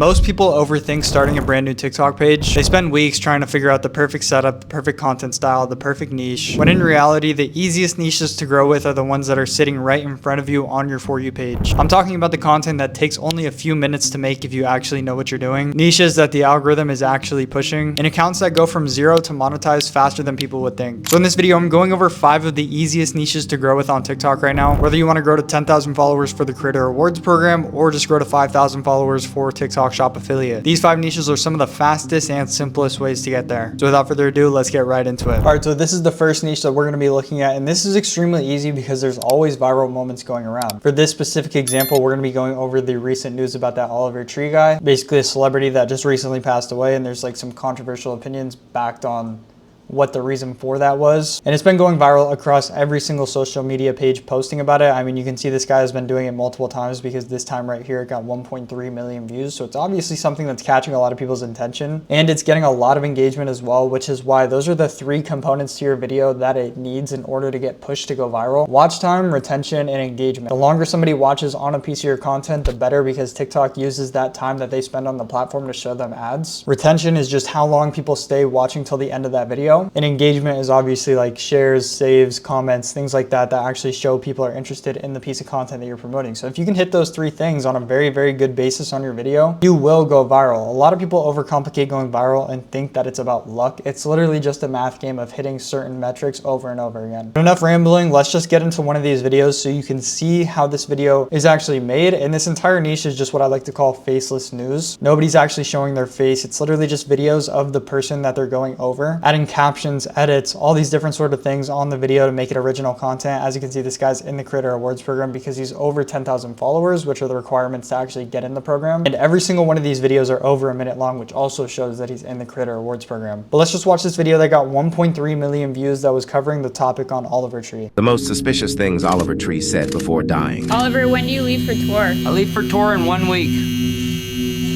Most people overthink starting a brand new TikTok page. They spend weeks trying to figure out the perfect setup, the perfect content style, the perfect niche, when in reality, the easiest niches to grow with are the ones that are sitting right in front of you on your For You page. I'm talking about the content that takes only a few minutes to make if you actually know what you're doing, niches that the algorithm is actually pushing, and accounts that go from zero to monetize faster than people would think. So in this video, I'm going over 5 of the easiest niches to grow with on TikTok right now, whether you want to grow to 10,000 followers for the Creator Rewards program or just grow to 5,000 followers for TikTok Shop Affiliate. These 5 niches are some of the fastest and simplest ways to get there. So without further ado, let's get right into it. All right, so this is the first niche that we're going to be looking at, and this is extremely easy because there's always viral moments going around. For this specific example, we're going to be going over the recent news about that Oliver Tree guy, basically a celebrity that just recently passed away, and there's like some controversial opinions backed on what the reason for that was. And it's been going viral across every single social media page posting about it. I mean, you can see this guy has been doing it multiple times because this time right here, it got 1.3 million views. So it's obviously something that's catching a lot of people's attention, and it's getting a lot of engagement as well, which is why those are the 3 components to your video that it needs in order to get pushed to go viral: watch time, retention, and engagement. The longer somebody watches on a piece of your content, the better, because TikTok uses that time that they spend on the platform to show them ads. Retention is just how long people stay watching till the end of that video. And engagement is obviously like shares, saves, comments, things like that that actually show people are interested in the piece of content that you're promoting. So if you can hit those 3 things on a very, very good basis on your video, you will go viral. A lot of people overcomplicate going viral and think that it's about luck. It's literally just a math game of hitting certain metrics over and over again. Enough rambling, let's just get into one of these videos so you can see how this video is actually made. And this entire niche is just what I like to call faceless news. Nobody's actually showing their face. It's literally just videos of the person that they're going over, adding captions, edits, all these different sort of things on the video to make it original content. As you can see, this guy's in the Creator Rewards program because he's over 10,000 followers, which are the requirements to actually get in the program. And every single one of these videos are over a minute long, which also shows that he's in the Creator Rewards program. But let's just watch this video that got 1.3 million views that was covering the topic on Oliver Tree. The most suspicious things Oliver Tree said before dying. Oliver, when do you leave for tour? I leave for tour in 1 week.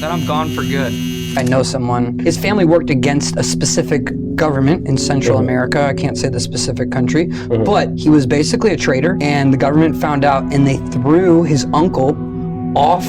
Then I'm gone for good. I know someone. His family worked against a specific government in Central America. I can't say the specific country, but he was basically a traitor, and the government found out, and they threw his uncle off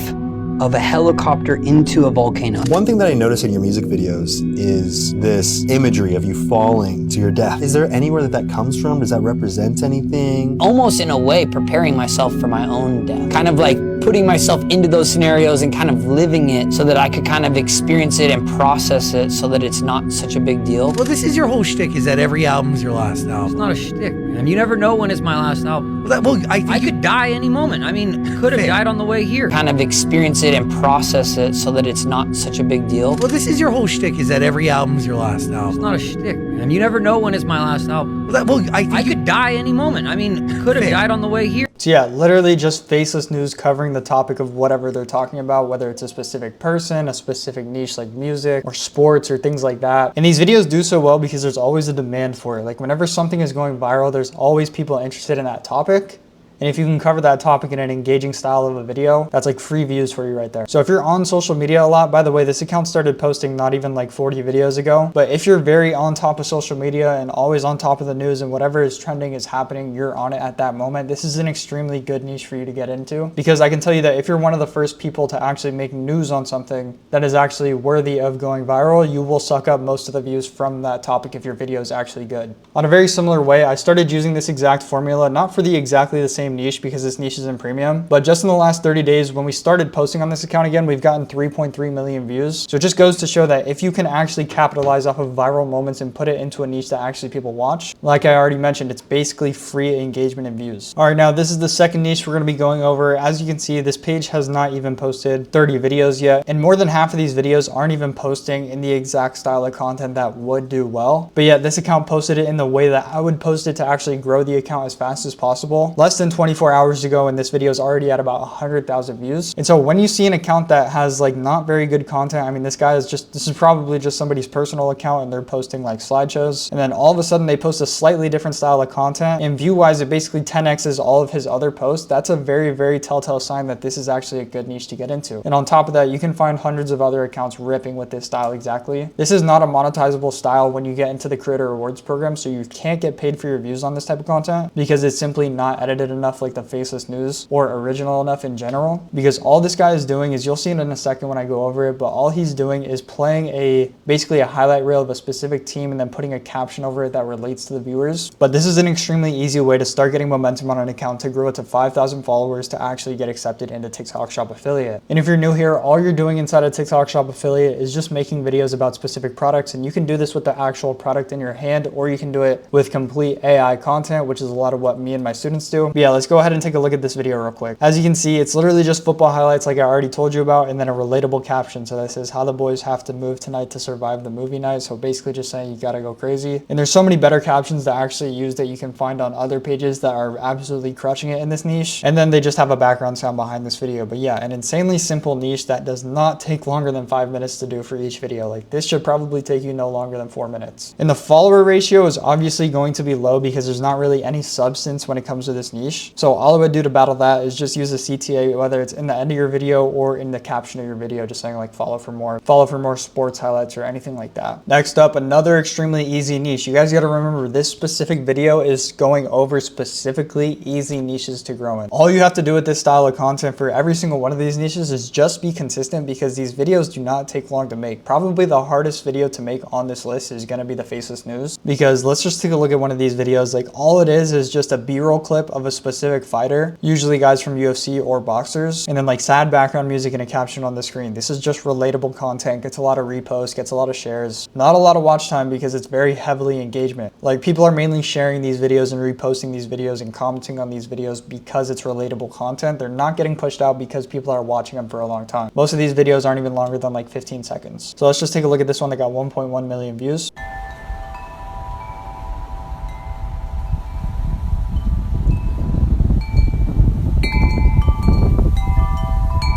of a helicopter into a volcano. One thing that I notice in your music videos is this imagery of you falling to your death. Is there anywhere that comes from? Does that represent anything? Almost in a way preparing myself for my own death. Kind of like putting myself into those scenarios and kind of living it so that I could kind of experience it and process it so that it's not such a big deal. Well, this is your whole shtick, is that every album's your last album. It's not a shtick, man. You never know when it's my last album. I could die any moment. I mean, could have died on the way here. Kind of experience it and process it so that it's not such a big deal. Well, this is your whole shtick, is that every album's your last album. It's not a shtick, man. You never know when it's my last album. I could die any moment. I mean, could have died on the way here. So yeah, literally just faceless news covering the topic of whatever they're talking about, whether it's a specific person, a specific niche like music or sports or things like that. And these videos do so well because there's always a demand for it. Like whenever something is going viral, there's always people interested in that topic. And if you can cover that topic in an engaging style of a video, that's like free views for you right there. So if you're on social media a lot, by the way, this account started posting not even like 40 videos ago, but if you're very on top of social media and always on top of the news and whatever is trending is happening, you're on it at that moment, this is an extremely good niche for you to get into. Because I can tell you that if you're one of the first people to actually make news on something that is actually worthy of going viral, you will suck up most of the views from that topic if your video is actually good. On a very similar way, I started using this exact formula, not for the exactly the same niche because this niche is in premium, but just in the last 30 days when we started posting on this account again, we've gotten 3.3 million views. So it just goes to show that if you can actually capitalize off of viral moments and put it into a niche that actually people watch, like I already mentioned, it's basically free engagement and views. All right, now this is the second niche we're going to be going over. As you can see, this page has not even posted 30 videos yet, and more than half of these videos aren't even posting in the exact style of content that would do well. But yet this account posted it in the way that I would post it to actually grow the account as fast as possible. Less than 24 hours ago, and this video is already at about 100,000 views. And so when you see an account that has like not very good content, I mean, this is probably just somebody's personal account and they're posting like slideshows, and then all of a sudden they post a slightly different style of content, and view wise it basically 10x's all of his other posts. That's a very, very telltale sign that this is actually a good niche to get into. And on top of that, you can find hundreds of other accounts ripping with this style exactly. This is not a monetizable style when you get into the Creator Rewards program, so you can't get paid for your views on this type of content because it's simply not edited enough enough like the Faceless News or original enough in general, because all this guy is doing is, you'll see it in a second when I go over it, but all he's doing is playing basically a highlight reel of a specific team and then putting a caption over it that relates to the viewers. But this is an extremely easy way to start getting momentum on an account, to grow it to 5,000 followers, to actually get accepted into TikTok Shop Affiliate. And if you're new here, all you're doing inside of TikTok Shop Affiliate is just making videos about specific products, and you can do this with the actual product in your hand, or you can do it with complete AI content, which is a lot of what me and my students do. But yeah, let's go ahead and take a look at this video real quick. As you can see, it's literally just football highlights like I already told you about, and then a relatable caption. So that says, how the boys have to move tonight to survive the movie night. So basically just saying you gotta go crazy. And there's so many better captions that I actually use that you can find on other pages that are absolutely crushing it in this niche. And then they just have a background sound behind this video. But yeah, an insanely simple niche that does not take longer than 5 minutes to do for each video. Like this should probably take you no longer than 4 minutes. And the follower ratio is obviously going to be low because there's not really any substance when it comes to this niche. So all I would do to battle that is just use a CTA, whether it's in the end of your video or in the caption of your video, just saying like follow for more sports highlights or anything like that. Next up, another extremely easy niche. You guys got to remember, this specific video is going over specifically easy niches to grow in. All you have to do with this style of content for every single one of these niches is just be consistent, because these videos do not take long to make. Probably the hardest video to make on this list is going to be the Faceless News, because let's just take a look at one of these videos. Like all it is just a B-roll clip of a specific fighter, usually guys from UFC or boxers, and then like sad background music and a caption on the screen. This is just relatable content, gets a lot of reposts, gets a lot of shares, not a lot of watch time because it's very heavily engagement. Like people are mainly sharing these videos and reposting these videos and commenting on these videos because it's relatable content. They're not getting pushed out because people are watching them for a long time. Most of these videos aren't even longer than like 15 seconds. So let's just take a look at this one that got 1.1 million views.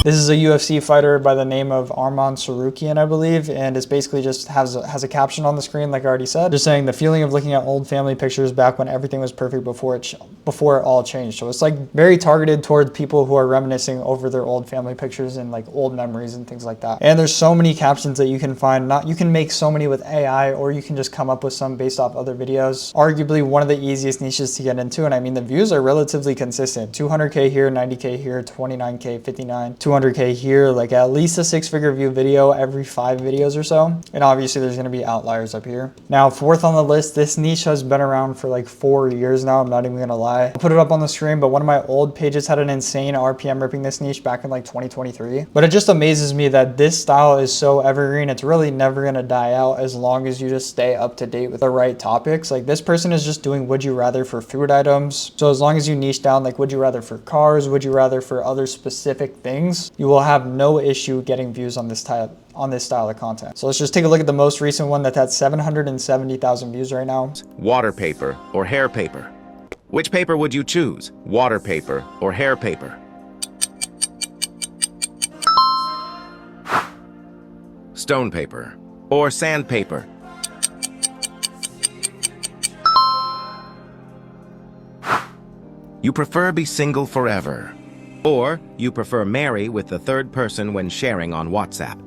This is a UFC fighter by the name of Arman Sarukian, I believe, and it's basically just has a caption on the screen, like I already said, just saying the feeling of looking at old family pictures back when everything was perfect before it all changed. So it's like very targeted towards people who are reminiscing over their old family pictures and like old memories and things like that. And there's so many captions that you can find. You can make so many with AI, or you can just come up with some based off other videos. Arguably one of the easiest niches to get into, and I mean the views are relatively consistent. 200K here, 90K here, 29K, 59, 200K here, like at least a 6-figure view video every 5 videos or so. And obviously there's going to be outliers up here. Now, fourth on the list, this niche has been around for like 4 years now. I'm not even going to lie. I'll put it up on the screen, but one of my old pages had an insane RPM ripping this niche back in like 2023. But it just amazes me that this style is so evergreen. It's really never going to die out as long as you just stay up to date with the right topics. Like this person is just doing would you rather for food items. So as long as you niche down, like would you rather for cars, would you rather for other specific things, you will have no issue getting views on this style of content. So let's just take a look at the most recent one that's at 770,000 views right now. Water paper or hair paper? Which paper would you choose? Water paper or hair paper? Stone paper or sandpaper? You prefer be single forever? Or you prefer marry with the third person when sharing on WhatsApp?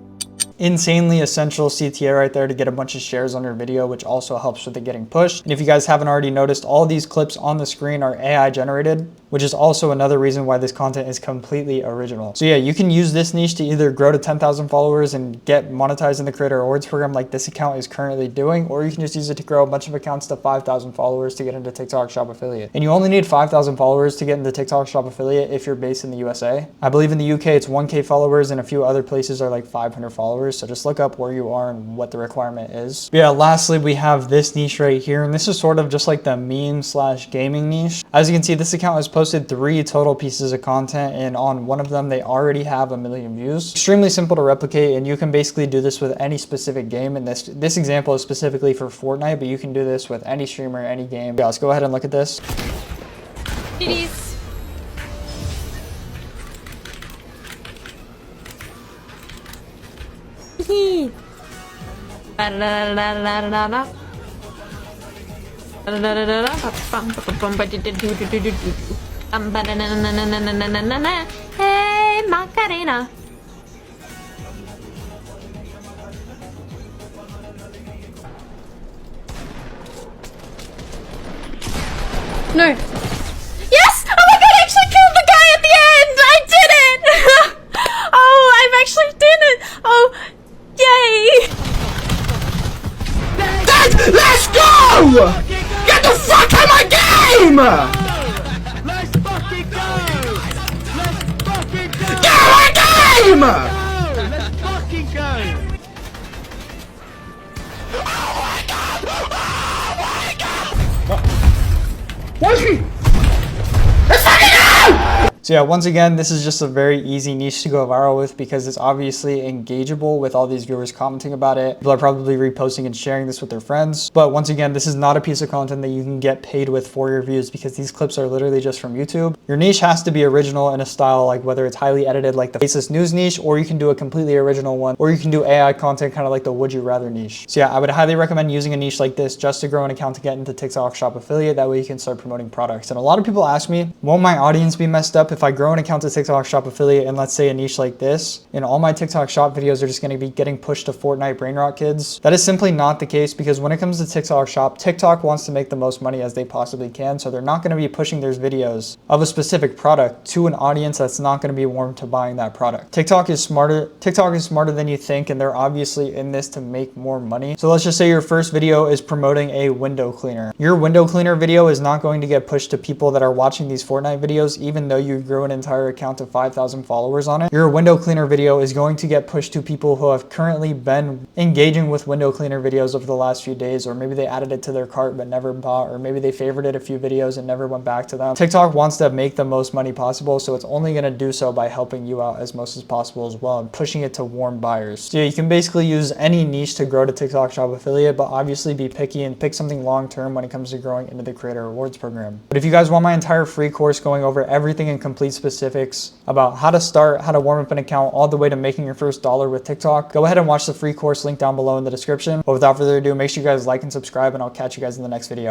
Insanely essential CTA right there to get a bunch of shares on your video, which also helps with it getting pushed. And if you guys haven't already noticed, all these clips on the screen are AI generated, which is also another reason why this content is completely original. So yeah, you can use this niche to either grow to 10,000 followers and get monetized in the creator rewards program like this account is currently doing, or you can just use it to grow a bunch of accounts to 5,000 followers to get into TikTok Shop Affiliate. And you only need 5,000 followers to get into TikTok Shop Affiliate if you're based in the USA. I believe in the UK it's 1K followers, and a few other places are like 500 followers. So just look up where you are and what the requirement is. But yeah, lastly, we have this niche right here, and this is sort of just like the meme/gaming niche. As you can see, this account has posted 3 total pieces of content, and on one of them they already have 1 million views. Extremely simple to replicate, and you can basically do this with any specific game. And this example is specifically for Fortnite, but you can do this with any streamer, any game. Yeah, let's go ahead and look at this. Titties. Hey, Macarena. No. Yes! Oh my god, I Yay! Let's go! Get the fuck out of my game! Let's fucking go! Let's fucking go! Get out of my game! Let's fucking go! So yeah, once again, this is just a very easy niche to go viral with because it's obviously engageable with all these viewers commenting about it. People are probably reposting and sharing this with their friends. But once again, this is not a piece of content that you can get paid with for your views because these clips are literally just from YouTube. Your niche has to be original in a style, like whether it's highly edited like the Faceless news niche, or you can do a completely original one, or you can do AI content kind of like the would you rather niche. So yeah, I would highly recommend using a niche like this just to grow an account to get into TikTok Shop Affiliate. That way you can start promoting products. And a lot of people ask me, won't my audience be messed up if I grow an account to TikTok Shop Affiliate and let's say a niche like this, and all my TikTok Shop videos are just going to be getting pushed to Fortnite brain rot kids? That is simply not the case, because when it comes to TikTok Shop, TikTok wants to make the most money as they possibly can, so they're not going to be pushing their videos of a specific product to an audience that's not going to be warm to buying that product. TikTok is smarter than you think, and they're obviously in this to make more money. So let's just say your first video is promoting a window cleaner. Your window cleaner video is not going to get pushed to people that are watching these Fortnite videos, even though you grew an entire account to 5,000 followers on it. Your window cleaner video is going to get pushed to people who have currently been engaging with window cleaner videos over the last few days, or maybe they added it to their cart but never bought, or maybe they favorited a few videos and never went back to them. TikTok wants to make the most money possible, so it's only going to do so by helping you out as most as possible as well and pushing it to warm buyers. So yeah, you can basically use any niche to grow to TikTok Shop Affiliate, but obviously be picky and pick something long term when it comes to growing into the Creator Rewards program. But if you guys want my entire free course going over everything in complete specifics about how to start, how to warm up an account, all the way to making your first dollar with TikTok, go ahead and watch the free course link down below in the description. But without further ado, make sure you guys like and subscribe, and I'll catch you guys in the next video.